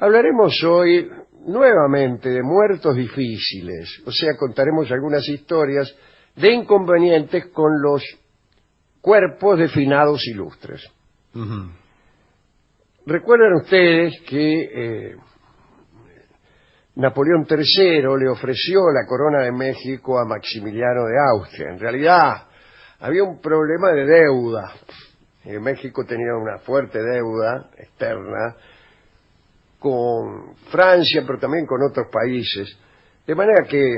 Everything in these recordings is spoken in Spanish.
Hablaremos hoy nuevamente de muertos difíciles, o sea, contaremos algunas historias de inconvenientes con los cuerpos de finados ilustres. Recuerdan ustedes que Napoleón III le ofreció la corona de México a Maximiliano de Austria. En realidad había un problema de deuda. México tenía una fuerte deuda externa con Francia, pero también con otros países. De manera que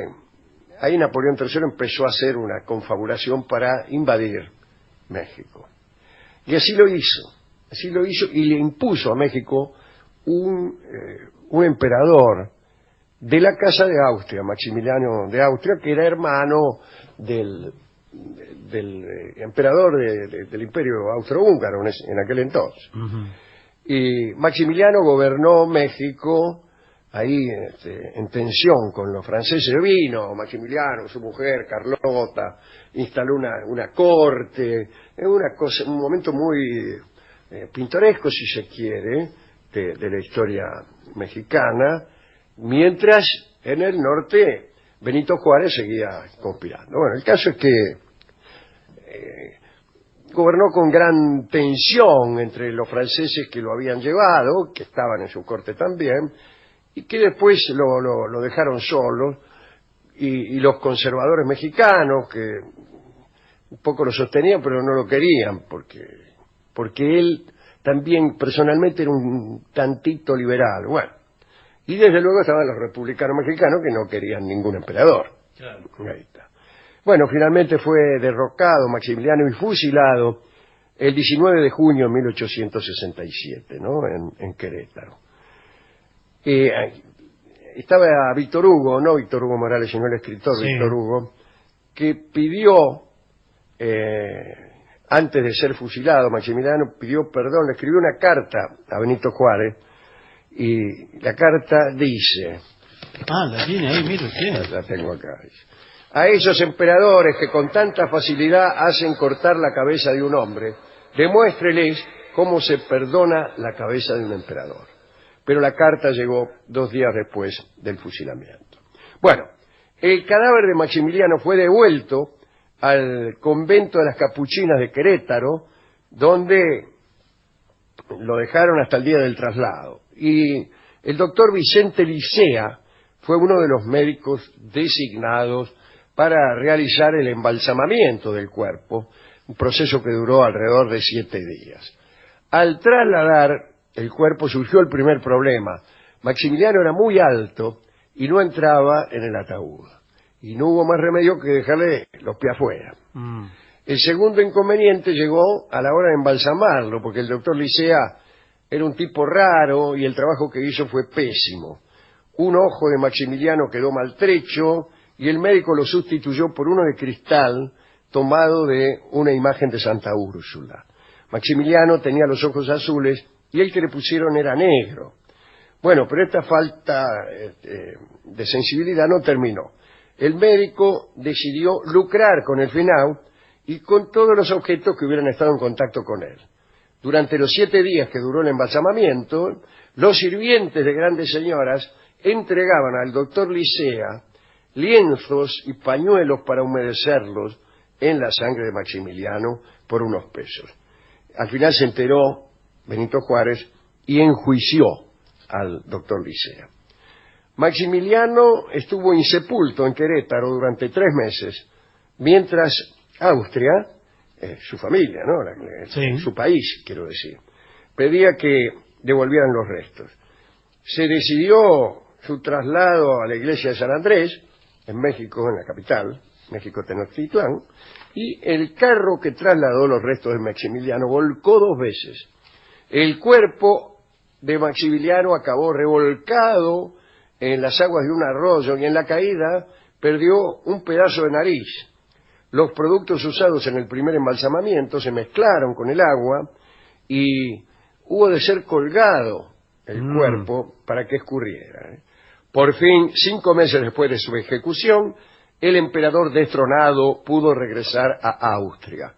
ahí Napoleón III empezó a hacer una confabulación para invadir México. Y así lo hizo y le impuso a México un emperador de la Casa de Austria, Maximiliano de Austria, que era hermano del emperador del Imperio Austrohúngaro en aquel entonces. Y Maximiliano gobernó México ahí en tensión con los franceses. Vino Maximiliano, su mujer Carlota, instaló una corte, un momento muy pintoresco, si se quiere, de la historia mexicana, mientras en el norte Benito Juárez seguía conspirando. Bueno, el caso es que gobernó con gran tensión entre los franceses que lo habían llevado, que estaban en su corte también, y que después lo dejaron solo, y los conservadores mexicanos, que un poco lo sostenían, pero no lo querían, porque él también personalmente era un tantito liberal. Bueno, y desde luego estaban los republicanos mexicanos que no querían ningún emperador. Claro. Ahí está. Bueno, finalmente fue derrocado Maximiliano y fusilado el 19 de junio de 1867, ¿no? En Querétaro. Estaba Víctor Hugo, no Víctor Hugo Morales, sino el escritor sí. Víctor Hugo, que pidió, antes de ser fusilado, Maximiliano pidió perdón, le escribió una carta a Benito Juárez, y la carta dice... la tiene ahí, mire usted. La tengo acá, dice. A esos emperadores que con tanta facilidad hacen cortar la cabeza de un hombre, demuéstreles cómo se perdona la cabeza de un emperador. Pero la carta llegó 2 días después del fusilamiento. Bueno, el cadáver de Maximiliano fue devuelto al convento de las Capuchinas de Querétaro, donde lo dejaron hasta el día del traslado. Y el doctor Vicente Licea fue uno de los médicos designados para realizar el embalsamamiento del cuerpo, un proceso que duró alrededor de 7 días. Al trasladar el cuerpo surgió el primer problema. Maximiliano era muy alto y no entraba en el ataúd. Y no hubo más remedio que dejarle los pies afuera. El segundo inconveniente llegó a la hora de embalsamarlo, porque el doctor Licea era un tipo raro y el trabajo que hizo fue pésimo. Un ojo de Maximiliano quedó maltrecho y el médico lo sustituyó por uno de cristal tomado de una imagen de Santa Úrsula. Maximiliano tenía los ojos azules y el que le pusieron era negro. Bueno, pero esta falta de sensibilidad no terminó. El médico decidió lucrar con el finao y con todos los objetos que hubieran estado en contacto con él. Durante los 7 días que duró el embalsamamiento, los sirvientes de grandes señoras entregaban al doctor Licea lienzos y pañuelos para humedecerlos en la sangre de Maximiliano por unos pesos. Al final se enteró Benito Juárez y enjuició al doctor Licea. Maximiliano estuvo insepulto en Querétaro durante 3 meses, mientras Austria, su familia, ¿no? Sí. Su país, quiero decir, pedía que devolvieran los restos. Se decidió su traslado a la iglesia de San Andrés, en México, en la capital, México Tenochtitlán, y el carro que trasladó los restos de Maximiliano volcó 2 veces. El cuerpo de Maximiliano acabó revolcado en las aguas de un arroyo y en la caída perdió un pedazo de nariz. Los productos usados en el primer embalsamamiento se mezclaron con el agua y hubo de ser colgado el cuerpo para que escurriera. Por fin, 5 meses después de su ejecución, el emperador destronado pudo regresar a Austria.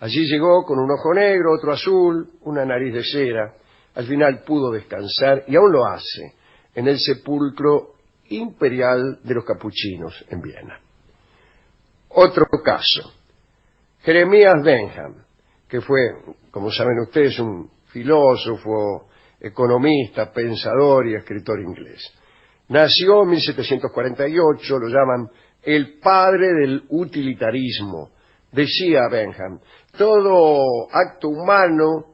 Allí llegó con un ojo negro, otro azul, una nariz de cera, al final pudo descansar, y aún lo hace, en el sepulcro imperial de los capuchinos en Viena. Otro caso, Jeremías Bentham, que fue, como saben ustedes, un filósofo, economista, pensador y escritor inglés. Nació en 1748, lo llaman el padre del utilitarismo. Decía Bentham, todo acto humano,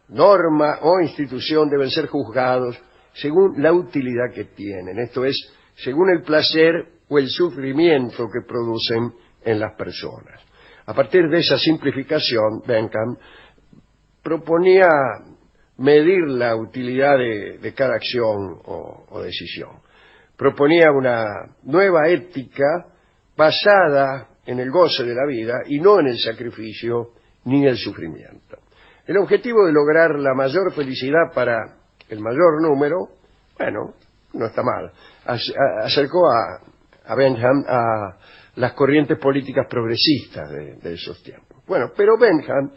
norma o institución deben ser juzgados según la utilidad que tienen, esto es, según el placer o el sufrimiento que producen en las personas. A partir de esa simplificación, Bentham proponía medir la utilidad de cada acción o decisión. Proponía una nueva ética basada en el goce de la vida y no en el sacrificio ni el sufrimiento. El objetivo de lograr la mayor felicidad para el mayor número, bueno, no está mal. Acercó a Bentham a las corrientes políticas progresistas de esos tiempos. Bueno, pero Bentham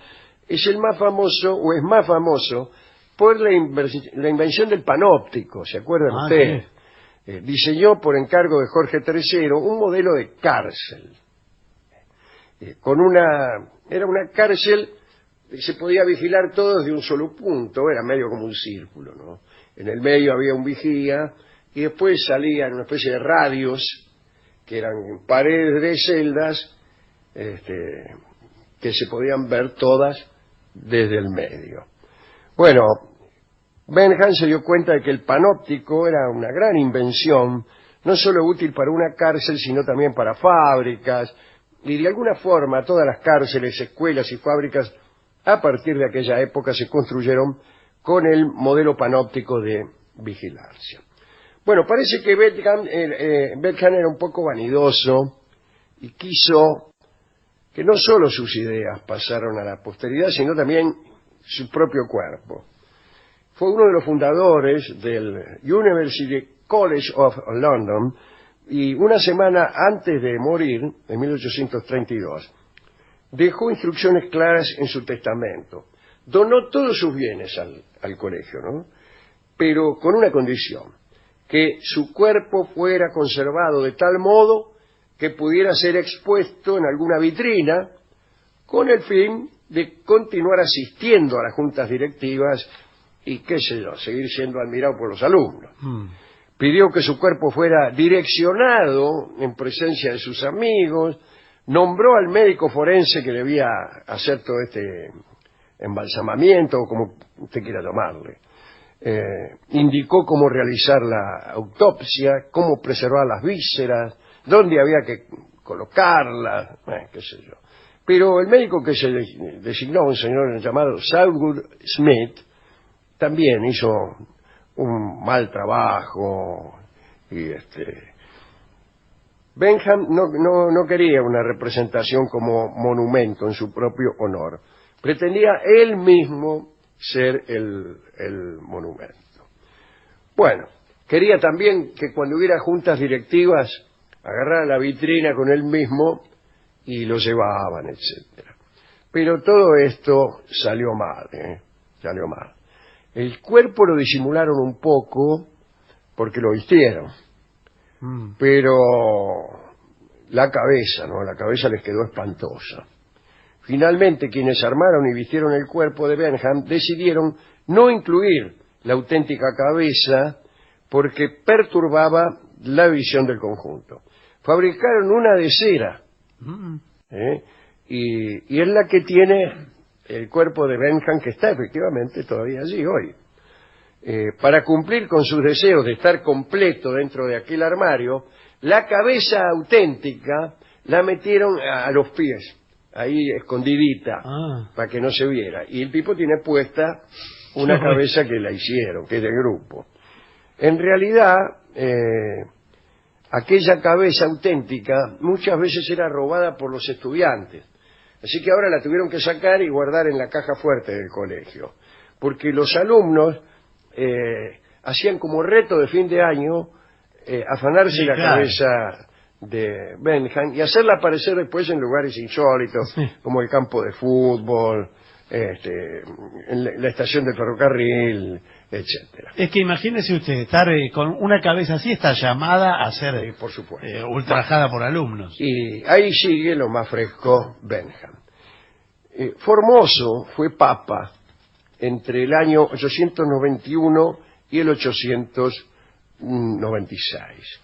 es el más famoso, o es más famoso, por la invención del panóptico, ¿se acuerdan ustedes? Sí. Diseñó por encargo de Jorge III un modelo de cárcel. Era una cárcel que se podía vigilar todo desde un solo punto, era medio como un círculo, ¿no? En el medio había un vigía y después salían una especie de radios que eran paredes de celdas que se podían ver todas desde el medio. Bueno, Bentham se dio cuenta de que el panóptico era una gran invención, no solo útil para una cárcel, sino también para fábricas, y de alguna forma todas las cárceles, escuelas y fábricas a partir de aquella época se construyeron con el modelo panóptico de vigilancia. Bueno, parece que Bentham era un poco vanidoso y quiso que no solo sus ideas pasaron a la posteridad, sino también su propio cuerpo. Fue uno de los fundadores del University College of London y una semana antes de morir, en 1832, dejó instrucciones claras en su testamento. Donó todos sus bienes al colegio, ¿no? Pero con una condición, que su cuerpo fuera conservado de tal modo que pudiera ser expuesto en alguna vitrina con el fin de continuar asistiendo a las juntas directivas y, qué sé yo, seguir siendo admirado por los alumnos. Pidió que su cuerpo fuera direccionado en presencia de sus amigos, nombró al médico forense que debía hacer todo este embalsamamiento, o como usted quiera llamarle. Indicó cómo realizar la autopsia, cómo preservar las vísceras, dónde había que colocarlas, qué sé yo. Pero el médico que se designó, un señor llamado Saul Smith, también hizo un mal trabajo y Bentham no quería una representación como monumento en su propio honor. Pretendía él mismo ser el monumento. Bueno, quería también que cuando hubiera juntas directivas agarrara la vitrina con él mismo y lo llevaban, etcétera. Pero todo esto salió mal, salió mal. El cuerpo lo disimularon un poco porque lo vistieron, pero la cabeza, ¿no? La cabeza les quedó espantosa. Finalmente, quienes armaron y vistieron el cuerpo de Bentham decidieron no incluir la auténtica cabeza porque perturbaba la visión del conjunto. Fabricaron una de cera, y es la que tiene el cuerpo de Bentham, que está efectivamente todavía allí hoy. Para cumplir con sus deseos de estar completo dentro de aquel armario, la cabeza auténtica la metieron a los pies, ahí escondidita, para que no se viera. Y el tipo tiene puesta una cabeza que la hicieron, que es del grupo. En realidad, aquella cabeza auténtica muchas veces era robada por los estudiantes. Así que ahora la tuvieron que sacar y guardar en la caja fuerte del colegio. Porque los alumnos hacían como reto de fin de año afanarse la cabeza de Bentham y hacerla aparecer después en lugares insólitos, como el campo de fútbol, en la estación del ferrocarril, etcétera. Es que imagínese usted, estar con una cabeza así, está llamada a ser Por supuesto. ultrajada por alumnos. Y ahí sigue lo más fresco, Benham. Formoso fue papa entre el año 891 y el 896.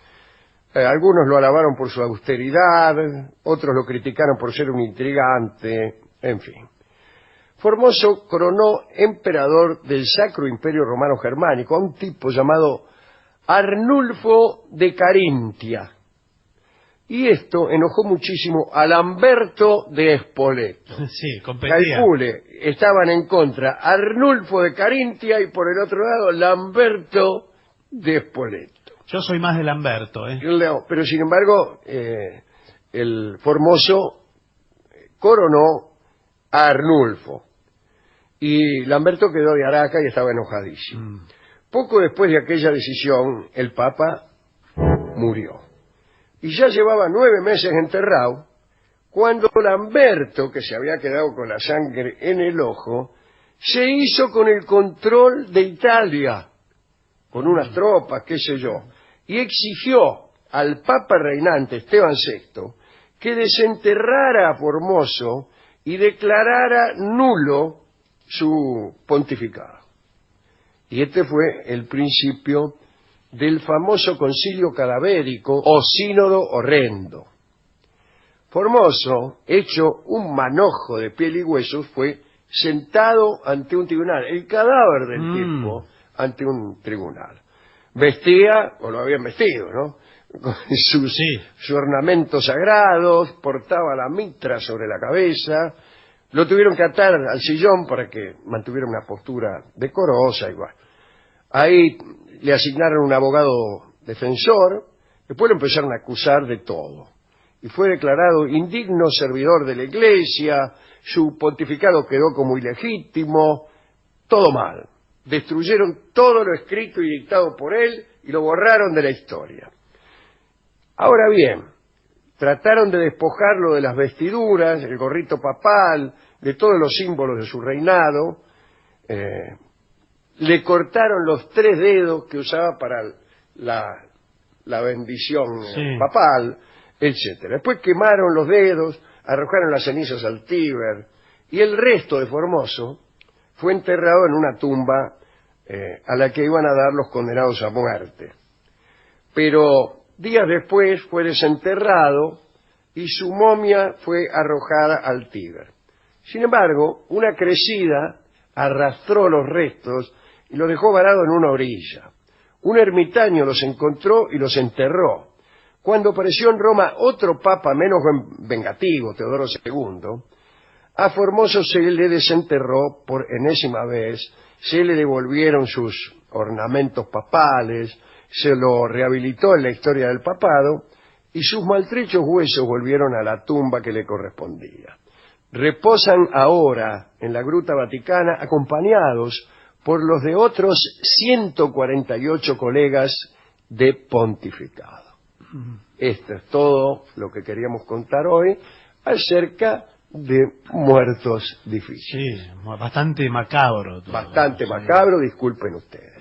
Algunos lo alabaron por su austeridad, otros lo criticaron por ser un intrigante, en fin. Formoso coronó emperador del Sacro Imperio Romano Germánico a un tipo llamado Arnulfo de Carintia. Y esto enojó muchísimo a Lamberto de Spoleto. Sí, competía. Calcule, estaban en contra Arnulfo de Carintia y por el otro lado Lamberto de Spoleto. Yo soy más de Lamberto, ¿eh? Pero sin embargo, el Formoso coronó a Arnulfo y Lamberto quedó de Araca y estaba enojadísimo. Poco después de aquella decisión, el Papa murió. Y ya llevaba 9 meses enterrado, cuando Lamberto, que se había quedado con la sangre en el ojo, se hizo con el control de Italia, con unas tropas, qué sé yo, y exigió al Papa reinante, Esteban VI, que desenterrara a Formoso y declarara nulo su pontificado. Y este fue el principio del famoso concilio cadavérico o sínodo horrendo. Formoso, hecho un manojo de piel y huesos, fue sentado ante un tribunal, el cadáver del tipo ante un tribunal. Vestía, o lo habían vestido, ¿no?, con sus ornamentos sagrados, portaba la mitra sobre la cabeza, lo tuvieron que atar al sillón para que mantuviera una postura decorosa y bueno. Ahí le asignaron un abogado defensor, después lo empezaron a acusar de todo. Y fue declarado indigno servidor de la Iglesia, su pontificado quedó como ilegítimo, todo mal. Destruyeron todo lo escrito y dictado por él y lo borraron de la historia. Ahora bien, trataron de despojarlo de las vestiduras, el gorrito papal, de todos los símbolos de su reinado. Le cortaron los 3 dedos que usaba para la bendición papal, etcétera. Después quemaron los dedos, arrojaron las cenizas al Tíber, y el resto de Formoso fue enterrado en una tumba a la que iban a dar los condenados a muerte. Pero días después fue desenterrado y su momia fue arrojada al Tíber. Sin embargo, una crecida arrastró los restos y los dejó varados en una orilla. Un ermitaño los encontró y los enterró. Cuando apareció en Roma otro papa menos vengativo, Teodoro II, a Formoso se le desenterró por enésima vez, se le devolvieron sus ornamentos papales, se lo rehabilitó en la historia del papado y sus maltrechos huesos volvieron a la tumba que le correspondía. Reposan ahora en la Gruta Vaticana acompañados por los de otros 148 colegas de pontificado. Esto es todo lo que queríamos contar hoy acerca de muertos difíciles. Sí, bastante macabro. Bastante macabro, disculpen ustedes.